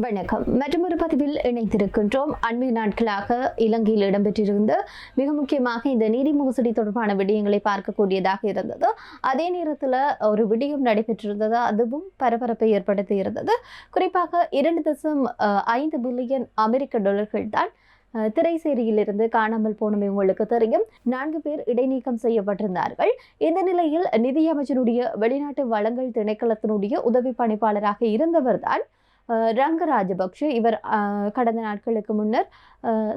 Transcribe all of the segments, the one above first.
வணக்கம். மற்றொரு பதிவில் இணைந்திருக்கின்றோம். அண்மை நாட்களாக இலங்கையில் இடம்பெற்றிருந்த மிக முக்கியமாக இந்த நிதி மோசடி தொடர்பான விடயங்களை பார்க்கக்கூடியதாக இருந்தது. அதே நேரத்தில் ஒரு விடயம் நடைபெற்றிருந்தது, அதுவும் பரபரப்பை ஏற்படுத்தி இருந்தது. குறிப்பாக 2.5 பில்லியன் அமெரிக்க டாலர்கள் தான் திரைசேரியிலிருந்து காணாமல் போனமை உங்களுக்கு தெரியும். 4 பேர் இடைநீக்கம் செய்யப்பட்டிருந்தார்கள். இந்த நிலையில் நிதியமைச்சருடைய வெளிநாட்டு வளங்கள் திணைக்களத்தினுடைய உதவி பணிப்பாளராக இருந்தவர் தான் ரங்க ராஜபக்ஷ. இவர் கடந்த நாட்களுக்கு முன்னர்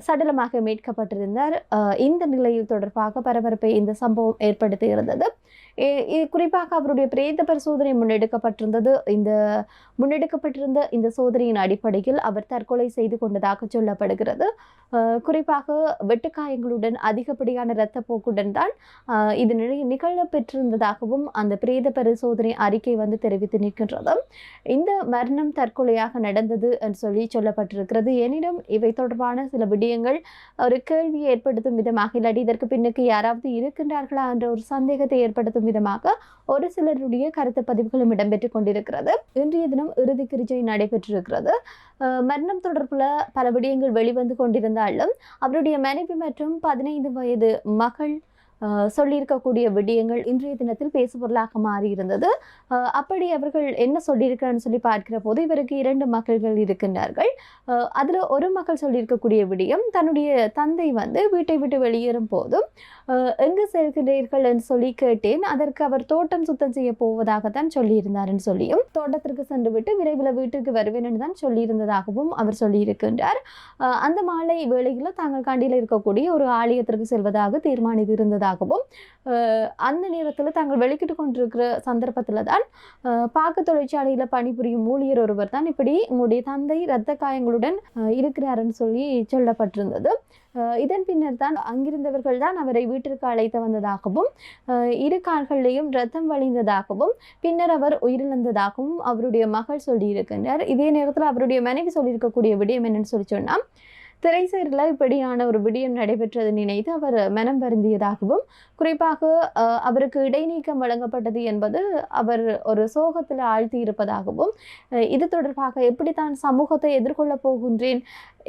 சடலமாக மீட்கப்பட்டிருந்தார். இந்த நிலையில் தொடர்பாக பரபரப்பை இந்த சம்பவம் ஏற்படுத்தி இருந்தது. குறிப்பாக அவருடைய பிரேத பரிசோதனை முன்னெடுக்கப்பட்டிருந்தது. முன்னெடுக்கப்பட்டிருந்த இந்த சோதனையின் அடிப்படையில் அவர் தற்கொலை செய்து கொண்டதாக சொல்லப்படுகிறது. குறிப்பாக வெட்டுக்காயங்களுடன் அதிகப்படியான இரத்த போக்குடன் தான் இது நிகழ பெற்றிருந்ததாகவும் அந்த பிரேத பரிசோதனை அறிக்கை தெரிவித்து நிற்கின்றது. இந்த மரணம் தற்கொலையாக நடந்தது என்று சொல்லப்பட்டிருக்கிறது. எனினும் இவை தொடர்பான சில விடயங்கள் ஒரு கேள்வியை ஏற்படுத்தும் விதமாக, இல்லாட்டி இதற்கு பின்னுக்கு யாராவது இருக்கின்றார்களா என்ற ஒரு சந்தேகத்தை ஏற்படுத்தும் விதமாக ஒரு சிலருடைய கருத்து பதிவுகளும் இடம்பெற்றுக் கொண்டிருக்கிறது. இன்றைய தினம் இறுதி கிரிச்சை நடைபெற்றிருக்கிறது. மரணம் தொடர்புல பல விடயங்கள் வெளிவந்து கொண்டிருந்தாலும் அவருடைய மனைவி மற்றும் 15 வயது மகள் சொல்லியிருக்கக்கூடிய விடயங்கள் இன்றைய தினத்தில் பேசுபொருளாக மாறியிருந்தது. அப்படி அவர்கள் என்ன சொல்லியிருக்கிறான்னு சொல்லி பார்க்கிற போது, இவருக்கு 2 மகள்கள் இருக்கின்றார்கள். அதில் ஒரு மகள் சொல்லியிருக்கக்கூடிய விடயம், தன்னுடைய தந்தை வீட்டை விட்டு வெளியேறும் போதும் எங்கு செல்கிறீர்கள் என்று சொல்லி கேட்டேன், அதற்கு அவர் தோட்டம் சுத்தம் செய்ய போவதாகத்தான் சொல்லியிருந்தார்ன்னு சொல்லியும், தோட்டத்திற்கு சென்று விட்டு விரைவில் வீட்டிற்கு வருவேன் என்று தான் சொல்லியிருந்ததாகவும் அவர் சொல்லியிருக்கின்றார். அந்த மாலை வேளையில் தாங்கள் கண்டியில் இருக்கக்கூடிய ஒரு ஆலயத்திற்கு செல்வதாக தீர்மானித்து இருந்ததாகவும், அந்த நேரத்தில் தாங்கள் வெளிக்கிட்டு கொண்டிருக்கிற சந்தர்ப்பத்தில் தான் பாக்கு தொழிற்சாலையில் பணிபுரியும் ஊழியர் ஒருவர் தான் இப்படி உங்களுடைய தந்தை இரத்த காயங்களுடன் இருக்கிறாருன்னு சொல்லி சொல்லப்பட்டிருந்தது. இதன் பின்னர் தான் அங்கிருந்தவர்கள் தான் அவரை வீட்டிற்கு அழைத்து வந்ததாகவும், 2 கால்களிலேயும் இரத்தம் வழிந்ததாகவும், பின்னர் அவர் உயிரிழந்ததாகவும் அவருடைய மகள் சொல்லியிருக்கின்றார். இதே நேரத்தில் அவருடைய மனைவி சொல்லியிருக்கக்கூடிய விடயம் என்னன்னு சொன்னால், திரைசேரியில் இப்படியான ஒரு விடயம் நடைபெற்றதை நினைத்து அவர் மனம் வருந்தியதாகவும், குறிப்பாக அவருக்கு இடைநீக்கம் வழங்கப்பட்டது என்பது அவர் ஒரு சோகத்தில் ஆழ்த்தி இருப்பதாகவும், இது தொடர்பாக எப்படி தான் சமூகத்தை எதிர்கொள்ளப் போகின்றேன்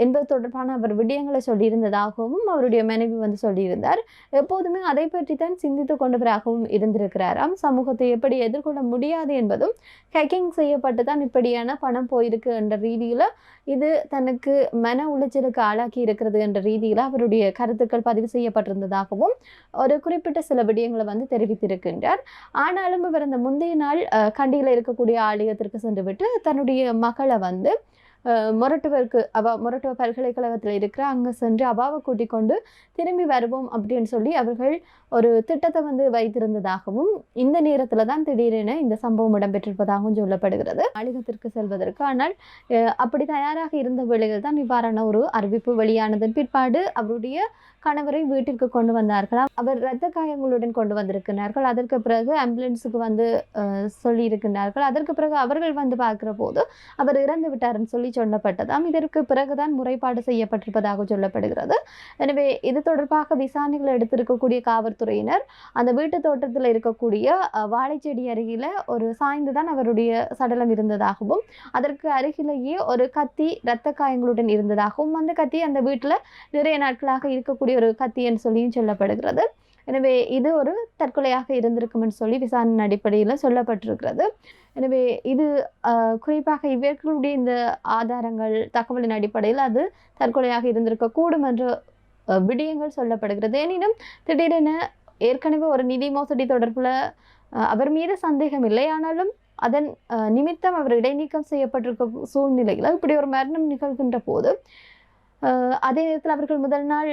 என்பது தொடர்பான அவர் விடயங்களை சொல்லியிருந்ததாகவும் அவருடைய மனைவி சொல்லியிருந்தார். எப்போதுமே அதை பற்றி தான் சிந்தித்து கொண்டவராகவும் இருந்திருக்கிறாராம். சமூகத்தை எப்படி எதிர்கொள்ள முடியாது என்பதும், ஹேக்கிங் செய்யப்பட்டு தான் இப்படியான பணம் போயிருக்கு என்ற ரீதியில் இது தனக்கு மன உளைச்சலுக்கு ஆளாக்கி இருக்கிறது என்ற ரீதியில் அவருடைய கருத்துக்கள் பதிவு செய்யப்பட்டிருந்ததாகவும் ஒரு குறிப்பிட்ட சில விடயங்களை தெரிவித்திருக்கின்றார். ஆனாலும் இவர் அந்த முந்தைய நாள் கண்டியில் இருக்கக்கூடிய ஆலயத்திற்கு சென்று விட்டு தன்னுடைய மகளை மொரட்டுவ பல்கலைக்கழகத்தில் இருக்கிற அங்கே சென்று அவாவை கூட்டிக் கொண்டு திரும்பி வருவோம் அப்படின்னு சொல்லி அவர்கள் ஒரு திட்டத்தை வைத்திருந்ததாகவும், இந்த நேரத்தில் தான் திடீரென இந்த சம்பவம் இடம்பெற்றிருப்பதாகவும் சொல்லப்படுகிறது. ஆலயத்திற்கு செல்வதற்கு ஆனால் அப்படி தயாராக இருந்த வேளையில் தான் இவ்வாறான ஒரு அறிவிப்பு வெளியானதன் பிற்பாடு அவருடைய கணவரை வீட்டிற்கு கொண்டு வந்தார்களாம். அவர் இரத்த காயங்களுடன் கொண்டு வந்திருக்கிறார்கள். அதற்கு பிறகு ஆம்புலன்ஸுக்கு சொல்லியிருக்கிறார்கள். அதற்கு பிறகு அவர்கள் பார்க்கிற போது அவர் இறந்து விட்டார்னு சொல்லி சொல்லப்பட்டதாம். இதற்கு பிறகுதான் முறைப்பாடு செய்யப்பட்டிருப்பதாக சொல்லப்படுகிறது. எனவே இது தொடர்பாக விசாரணைகள் எடுத்திருக்கக்கூடிய காவல்துறையினர் அந்த வீட்டு தோட்டத்தில் இருக்கக்கூடிய வாழைச்செடி அருகில ஒரு சாய்ந்துதான் அவருடைய சடலம் இருந்ததாகவும், அதற்கு அருகிலேயே ஒரு கத்தி இரத்த காயங்களுடன் இருந்ததாகவும், அந்த கத்தி அந்த வீட்டில் நிறைய நாட்களாக இருக்கக்கூடிய ஒரு கத்தி என்று சொல்லியும் சொல்லப்படுகிறது. எனவே இது ஒரு தற்கொலையாக இருந்திருக்கும்னு சொல்லி விசாரணை அடிப்படையில் சொல்லப்பட்டிருக்கிறது. எனவே இது குறிப்பாக இவர்களுடைய இந்த ஆதாரங்கள் தகவலின் அடிப்படையில் அது தற்கொலையாக இருந்திருக்கக்கூடும் என்ற விடயங்கள் சொல்லப்படுகிறது. எனினும் திடீரென ஏற்கனவே ஒரு நிதி மோசடி தொடர்பில் அவர் மீது சந்தேகம் இல்லை, ஆனாலும் அதன் நிமித்தம் அவர் இடைநீக்கம் செய்யப்பட்டிருக்க சூழ்நிலையில் இப்படி ஒரு மரணம் நிகழ்கின்ற போது, அதே நேரத்தில் அவர்கள் முதல் நாள்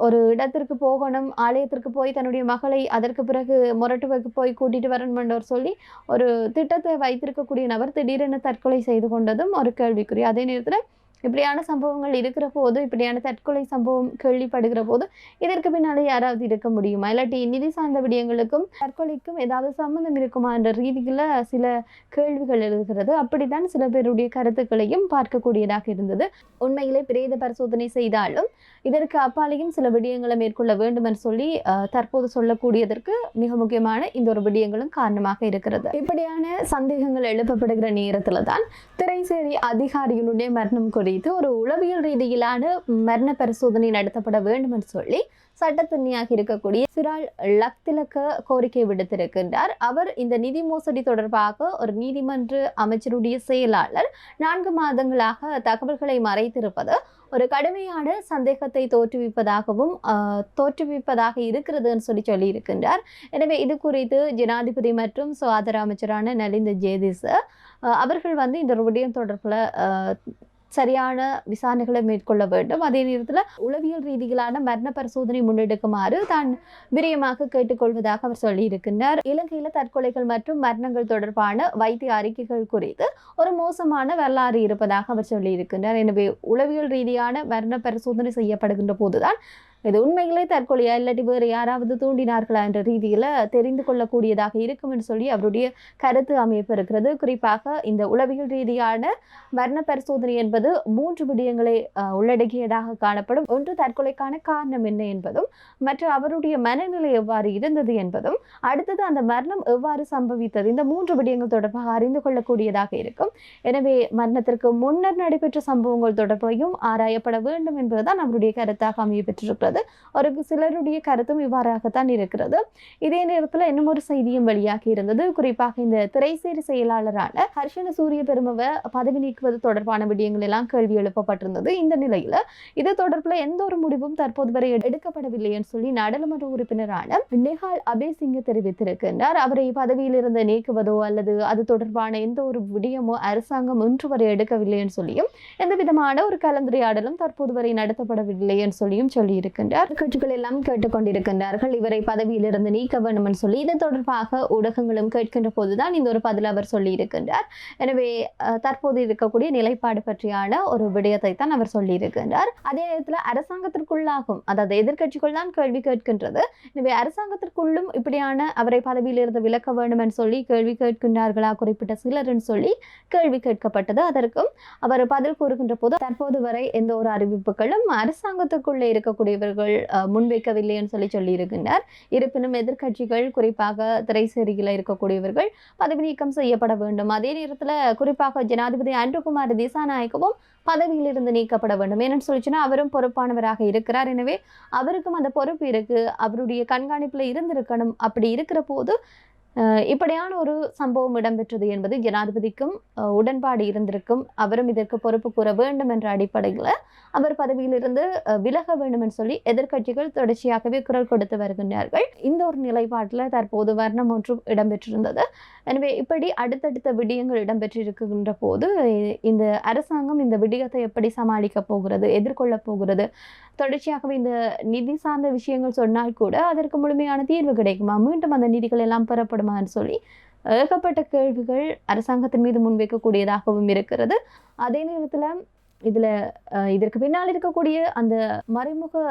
ஒரு இடத்திற்கு போகணும், ஆலயத்திற்கு போய் தன்னுடைய மகளை அதற்கு பிறகு மொரட்டுவுக்கு போய் கூட்டிட்டு வரணும்னு சொல்லி ஒரு திட்டத்தை வைத்திருக்கக்கூடிய நபர் திடீரென தற்கொலை செய்து கொண்டதும் ஒரு கேள்விக்குரிய. அதே நேரத்தில் இப்படியான சம்பவங்கள் இருக்கிற போது, இப்படியான தற்கொலை சம்பவம் கேள்விப்படுகிற போது இதற்கு பின்னாலே யாராவது இருக்க முடியுமா? இல்லாட்டி நிதி சார்ந்த விடயங்களுக்கும் தற்கொலைக்கும் ஏதாவது சம்மந்தம் இருக்குமா என்ற ரீதியில சில கேள்விகள் எழுகிறது. அப்படித்தான் சில பேருடைய கருத்துக்களையும் பார்க்கக்கூடியதாக இருந்தது. உண்மையிலே பிரேத பரிசோதனை செய்தாலும் இதற்கு அப்பாலையும் சில விடயங்களை மேற்கொள்ள வேண்டும் என்று சொல்லி தற்போது சொல்லக்கூடியதற்கு மிக முக்கியமான இந்த ஒரு விடயங்களும் காரணமாக இருக்கிறது. இப்படியான சந்தேகங்கள் எழுப்பப்படுகிற நேரத்துல தான் திரைசேரி அதிகாரிகளுடைய மரணம் குறித்து ஒரு உளவியல் ரீதியிலான மரண பரிசோதனை நடத்தப்பட வேண்டும் என்று சொல்லி சட்டத்தரணியாக இருக்கக்கூடிய சிரால் லக்திலக்க கோரிக்கை விடுத்திருக்கின்றார். அவர் இந்த நிதி மோசடி தொடர்பாக ஒரு நீதிமன்ற அமைச்சருடைய செயலாளர் 4 மாதங்களாக தகவல்களை மறைத்திருப்பது ஒரு கடுமையான சந்தேகத்தை தோற்றுவிப்பதாக இருக்கிறதுன்னு சொல்லி இருக்கின்றார். எனவே இது குறித்து ஜனாதிபதி மற்றும் சுகாதார அமைச்சரான நலிந்த ஜேதிஸ் அவர்கள் இந்த விடயம் தொடர்பில் சரியான விசாரணைகளை மேற்கொள்ள வேண்டும். அதே நேரத்தில் உளவியல் ரீதியிலான மரண பரிசோதனை முன்னெடுக்குமாறு தான் விரியமாக கேட்டுக்கொள்வதாக அவர் சொல்லியிருக்கின்றார். இலங்கையில் தற்கொலைகள் மற்றும் மரணங்கள் தொடர்பான வைத்திய அறிக்கைகள் குறித்து ஒரு மோசமான வரலாறு இருப்பதாக அவர் சொல்லியிருக்கின்றார். எனவே உளவியல் ரீதியான மரண பரிசோதனை செய்யப்படுகின்ற போதுதான் இது உண்மையிலே தற்கொலையா இல்லாட்டி வேறு யாராவது தூண்டினார்களா என்ற ரீதியில் தெரிந்து கொள்ளக்கூடியதாக இருக்கும் என்று சொல்லி அவருடைய கருத்து அமைப்பு இருக்கிறது. குறிப்பாக இந்த உளவியல் ரீதியான மரண பரிசோதனை என்பது 3 விடயங்களை உள்ளடக்கியதாக காணப்படும். ஒன்று, தற்கொலைக்கான காரணம் என்ன என்பதும், மற்ற அவருடைய மனநிலை எவ்வாறு இருந்தது என்பதும், அடுத்தது அந்த மரணம் எவ்வாறு சம்பவித்தது, இந்த 3 விடயங்கள் தொடர்பாக அறிந்து கொள்ளக்கூடியதாக இருக்கும். எனவே மரணத்திற்கு முன்னர் நடைபெற்ற சம்பவங்கள் தொடர்பையும் ஆராயப்பட வேண்டும் என்பதுதான் அவருடைய கருத்தாக அமையப்பெற்றிருக்கிறது. ஒரு சிலருடைய கருத்தும் இவ்வாறாகத்தான் இருக்கிறது. இதே நேரத்தில் இன்னும் ஒரு செய்தியும் வெளியாகி இருந்தது. குறிப்பாக இந்த திரைசேரி செயலாளரான ஹர்ஷன சூரிய பெருமவை பதவி நீக்குவது தொடர்பான விடயங்கள் எல்லாம் கேள்வி எழுப்பப்பட்டிருந்தது. இந்த நிலையில இது தொடர்பில் எந்த ஒரு முடிவும் தற்போது வரை எடுக்கப்படவில்லை என்று சொல்லி நாடாளுமன்ற உறுப்பினரான நெஹால் அபேசிங்க தெரிவித்திருக்கின்றார். அவரை பதவியிலிருந்து நீக்குவதோ அல்லது அது தொடர்பான எந்த ஒரு விடயமோ அரசாங்கம் இன்று வரை எடுக்கவில்லை என்று சொல்லியும், எந்த விதமான ஒரு கலந்துரையாடலும் தற்போது வரை நடத்தப்படவில்லை என்று சொல்லியும் சொல்லியிருக்கின்றார். கட்சிகள் எல்லாம் கேட்டுக்கொண்டிருக்கின்றார்கள் இவரை பதவியிலிருந்து நீக்க வேண்டும் என்று சொல்லி. இது தொடர்பாக ஊடகங்களும் கேட்கின்ற போதுதான் இந்த ஒரு பதில் அவர் சொல்லியிருக்கின்றார். எனவே தற்போது இருக்கக்கூடிய நிலைப்பாடு பற்றியான ஒரு விடயத்தை தான் அவர் சொல்லியிருக்கின்றார். அதே நேரத்தில் அரசாங்கத்திற்குள்ளாகும், அதாவது எதிர்கட்சிகள் தான் கேள்வி கேட்கின்றது. எனவே அரசாங்கத்திற்குள்ளும் இப்படியான அவரை பதவியிலிருந்து விலக்க வேண்டும் என்று சொல்லி கேள்வி கேட்கின்றார்களா குறிப்பிட்ட சிலர் என்று சொல்லி கேள்வி கேட்கப்பட்டது. அதற்கும் அவர் பதில் கூறுகின்ற போது தற்போது வரை எந்த ஒரு அறிவிப்புகளும் அரசாங்கத்துக்குள்ளே இருக்கக்கூடியவர்கள் முன்வைக்கவில்லை என்று சொல்லியிருக்கின்றார். இருப்பினும் எதிர்கட்சிகள், குறிப்பாக திரைசேரியில் இருக்கக்கூடியவர்கள் பதவி நீக்கம் செய்யப்பட வேண்டும். அதே நேரத்தில் குறிப்பாக ஜனாதிபதி அன்ருகுமார் திசாநாயக்கவும் பதவியிலிருந்து நீக்கப்பட வேண்டும். ஏன்னு சொல்லிச்சுன்னா அவரும் பொறுப்பானவராக இருக்கிறார். எனவே அவருக்கும் அந்த பொறுப்பு இருக்கு, அவருடைய கண்காணிப்புல இருந்திருக்கணும். அப்படி இருக்கிற போது இப்படியான ஒரு சம்பவம் இடம்பெற்றது என்பது ஜனாதிபதிக்கும் உடன்பாடு இருந்திருக்கும். அவரும் இதற்கு பொறுப்பு கூற வேண்டும் என்ற அடிப்படையில் அவர் பதவியிலிருந்து விலக வேண்டும் என்று சொல்லி எதிர்கட்சிகள் தொடர்ச்சியாகவே குரல் கொடுத்து வருகின்றார்கள். இந்த ஒரு நிலைப்பாட்டில் தற்போது வர்ணம் ஒன்றும் இடம்பெற்றிருந்தது. எனவே இப்படி அடுத்தடுத்த விடயங்கள் இடம்பெற்றிருக்கின்ற போது இந்த அரசாங்கம் இந்த விடயத்தை எப்படி சமாளிக்க போகிறது, எதிர்கொள்ள போகிறது, தொடர்ச்சியாகவே இந்த நிதி சார்ந்த விஷயங்கள் சொன்னால் கூட அதற்கு முழுமையான தீர்வு கிடைக்குமா, மீண்டும் அந்த நிதிகள் எல்லாம் பெறப்படுமான்னு சொல்லி ஏகப்பட்ட கேள்விகள் அரசாங்கத்தின் மீது முன்வைக்கக்கூடியதாகவும் இருக்கிறது. அதே நேரத்தில் இதற்கு பின்னால் இருக்கக்கூடிய அந்த மறைமுக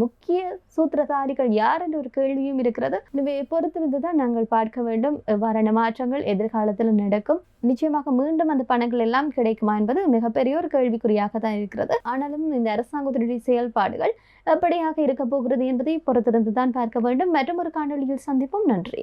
முக்கிய சூத்திரதாரிகள் யார் என்ற ஒரு கேள்வியும் இருக்கிறது. எனவே பொறுத்திருந்து தான் நாங்கள் பார்க்க வேண்டும் எவ்வாறான மாற்றங்கள் எதிர்காலத்தில் நடக்கும். நிச்சயமாக மீண்டும் அந்த பணங்கள் எல்லாம் கிடைக்குமா என்பது மிகப்பெரிய ஒரு கேள்விக்குறியாக தான் இருக்கிறது. ஆனாலும் இந்த அரசாங்கத்தினுடைய செயல்பாடுகள் எப்படியாக இருக்க போகிறது என்பதை பொறுத்திருந்து தான் பார்க்க வேண்டும். மற்றும் ஒரு காணொலியில் சந்திப்போம். நன்றி.